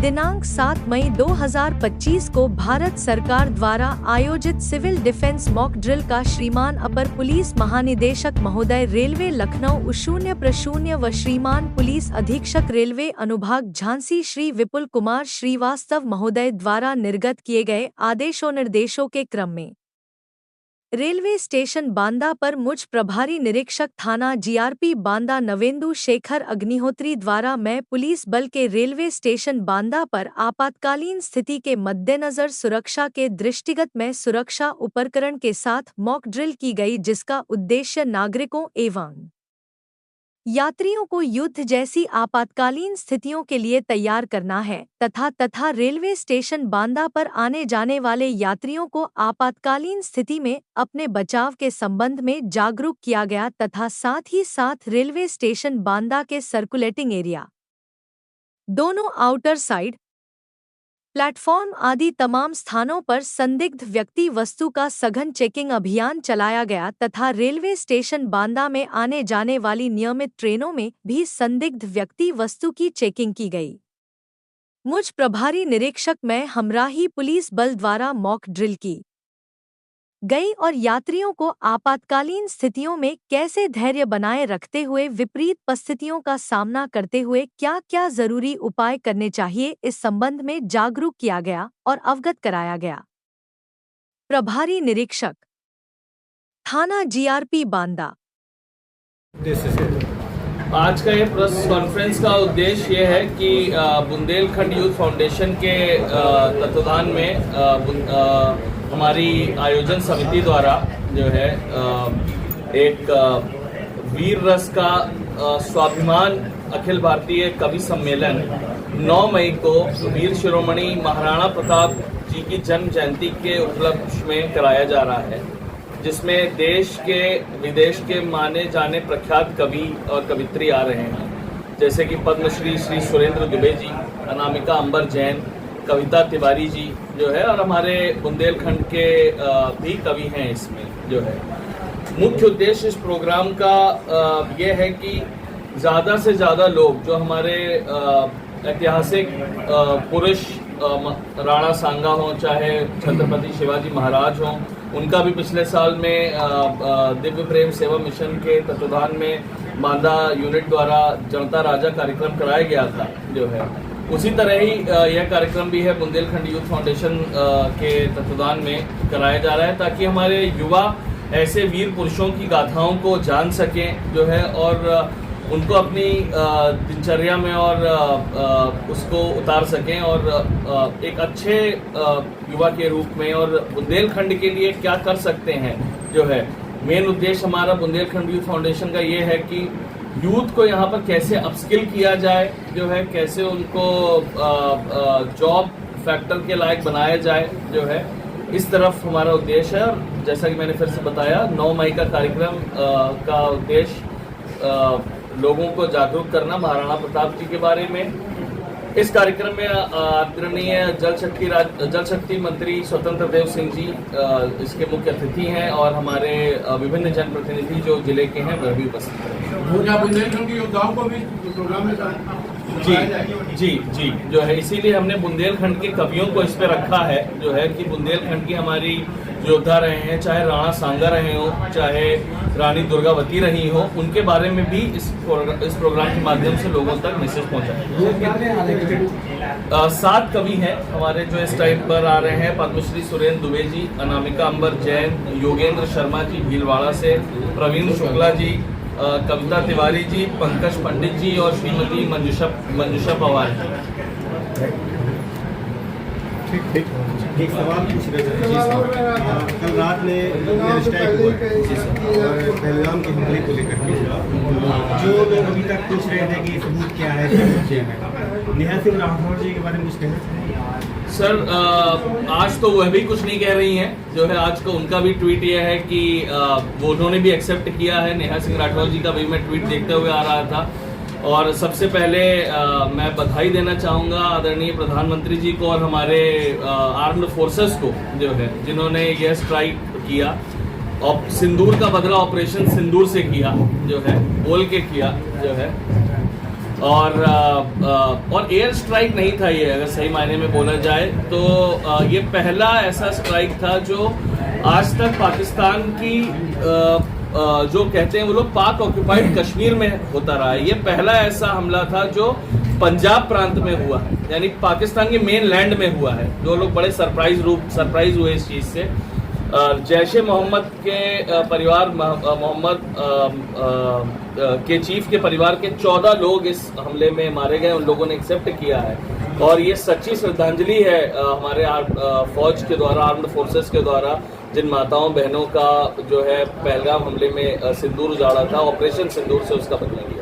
दिनांक 7 मई 2025 को भारत सरकार द्वारा आयोजित सिविल डिफेंस मॉक ड्रिल का श्रीमान अपर पुलिस महानिदेशक महोदय रेलवे लखनऊ 0/0 व श्रीमान पुलिस अधीक्षक रेलवे अनुभाग झांसी श्री विपुल कुमार श्रीवास्तव महोदय द्वारा निर्गत किए गए आदेशों निर्देशों के क्रम में रेलवे स्टेशन बांदा पर मुझ प्रभारी निरीक्षक थाना जीआरपी बांदा नवेंदु शेखर अग्निहोत्री द्वारा मैं पुलिस बल के रेलवे स्टेशन बांदा पर आपातकालीन स्थिति के मद्देनजर सुरक्षा के दृष्टिगत में सुरक्षा उपकरण के साथ मॉक ड्रिल की गई, जिसका उद्देश्य नागरिकों एवं यात्रियों को युद्ध जैसी आपातकालीन स्थितियों के लिए तैयार करना है तथा रेलवे स्टेशन बांदा पर आने जाने वाले यात्रियों को आपातकालीन स्थिति में अपने बचाव के संबंध में जागरूक किया गया तथा साथ ही साथ रेलवे स्टेशन बांदा के सर्कुलेटिंग एरिया, दोनों आउटर साइड, प्लेटफॉर्म आदि तमाम स्थानों पर संदिग्ध व्यक्ति वस्तु का सघन चेकिंग अभियान चलाया गया तथा रेलवे स्टेशन बांदा में आने जाने वाली नियमित ट्रेनों में भी संदिग्ध व्यक्ति वस्तु की चेकिंग की गई। मुझ प्रभारी निरीक्षक में हमराही पुलिस बल द्वारा मॉक ड्रिल की गई और यात्रियों को आपातकालीन स्थितियों में कैसे धैर्य बनाए रखते हुए विपरीत परिस्थितियों का सामना करते हुए क्या क्या जरूरी उपाय करने चाहिए, इस संबंध में जागरूक किया गया और अवगत कराया गया। प्रभारी निरीक्षक थाना जीआरपी बांदा। आज का ये प्रेस कॉन्फ्रेंस का उद्देश्य ये है कि बुंदेलखंड यूथ फाउंडेशन के तत्वाधान में हमारी आयोजन समिति द्वारा जो है एक वीर रस का स्वाभिमान अखिल भारतीय कवि सम्मेलन 9 मई को वीर शिरोमणि महाराणा प्रताप जी की जन्म जयंती के उपलक्ष्य में कराया जा रहा है, जिसमें देश के विदेश के माने जाने प्रख्यात कवि और कवित्री आ रहे हैं, जैसे कि पद्मश्री श्री सुरेंद्र दुबे जी, अनामिका अंबर जैन, कविता तिवारी जी जो है, और हमारे बुंदेलखंड के भी कवि हैं इसमें जो है। मुख्य उद्देश्य इस प्रोग्राम का ये है कि ज़्यादा से ज़्यादा लोग जो हमारे ऐतिहासिक पुरुष राणा सांगा हों, चाहे छत्रपति शिवाजी महाराज हों, उनका भी पिछले साल में दिव्य प्रेम सेवा मिशन के तत्वाधान में बांदा यूनिट द्वारा जनता राजा कार्यक्रम कराया गया था जो है। उसी तरह ही यह कार्यक्रम भी है बुंदेलखंड यूथ फाउंडेशन के तत्वाधान में कराया जा रहा है, ताकि हमारे युवा ऐसे वीर पुरुषों की गाथाओं को जान सकें जो है और उनको अपनी दिनचर्या में और उसको उतार सकें और एक अच्छे युवा के रूप में और बुंदेलखंड के लिए क्या कर सकते हैं जो है। मेन उद्देश्य हमारा बुंदेलखंड यूथ फाउंडेशन का ये है कि यूथ को यहाँ पर कैसे अपस्किल किया जाए जो है, कैसे उनको जॉब फैक्टर के लायक बनाया जाए जो है, इस तरफ हमारा उद्देश्य है। और जैसा कि मैंने फिर से बताया, 9 मई का कार्यक्रम का उद्देश्य लोगों को जागरूक करना महाराणा प्रताप जी के बारे में। इस कार्यक्रम में आदरणीय जल शक्ति मंत्री स्वतंत्र देव सिंह जी इसके मुख्य अतिथि हैं और हमारे विभिन्न जनप्रतिनिधि जो जिले के हैं वह भी उपस्थित हैं। योद्धाओं को भी प्रोग्राम में जी जो है, इसीलिए हमने बुंदेलखंड के कवियों को इस पे रखा है जो है कि बुंदेलखंड की हमारी योद्धा रहे हैं, चाहे राणा सांगा रहे हो, चाहे रानी दुर्गावती रही हो, उनके बारे में भी इस प्रोग्राम के माध्यम से लोगों तक मैसेज पहुंचाए। 7 कवि हैं हमारे जो इस टाइम पर आ रहे हैं। पद्मश्री सुरेंद्र दुबे जी, अनामिका अंबर जैन, योगेंद्र शर्मा जी भीलवाड़ा से, प्रवीण शुक्ला जी, कविता तिवारी जी, पंकज पंडित जी और श्रीमती मंजुषा पवार जी। ठीक एक सवाल पूछ रहे थे। कल रात में एयर स्ट्राइक हुआ और पहलगाम के हमले को लेकर के जो लोग अभी तक पूछ रहे थे कि सबूत क्या है, नेहा सिंह राठौर जी के बारे में कुछ कहना सर, आज तो वह भी कुछ नहीं कह रही हैं जो है। आज को उनका भी ट्वीट ये है कि वो उन्होंने भी एक्सेप्ट किया है। नेहा सिंह राठौर जी का भी मैं ट्वीट देखते हुए आ रहा था। और सबसे पहले मैं बधाई देना चाहूँगा आदरणीय प्रधानमंत्री जी को और हमारे आर्म्ड फोर्सेस को जो है, जिन्होंने यह स्ट्राइक किया और सिंदूर का बदला ऑपरेशन सिंदूर से किया जो है, बोल के किया जो है। और एयर स्ट्राइक नहीं था ये, अगर सही मायने में बोला जाए तो ये पहला ऐसा स्ट्राइक था जो आज तक पाकिस्तान की जो कहते हैं वो लोग पाक ऑक्यूपाइड कश्मीर में होता रहा है। ये पहला ऐसा हमला था जो पंजाब प्रांत में हुआ है, यानी पाकिस्तान के मेन लैंड में हुआ है। जो लोग बड़े सरप्राइज हुए इस चीज़ से। जैश ए मोहम्मद के परिवार मोहम्मद के चीफ के परिवार के 14 लोग इस हमले में मारे गए, उन लोगों ने एक्सेप्ट किया है और ये सच्ची श्रद्धांजलि है हमारे फौज के द्वारा, आर्म्ड फोर्सेस के द्वारा, जिन माताओं बहनों का जो है पहलगाम हमले में सिंदूर उजाड़ा था, ऑपरेशन सिंदूर से उसका बदला।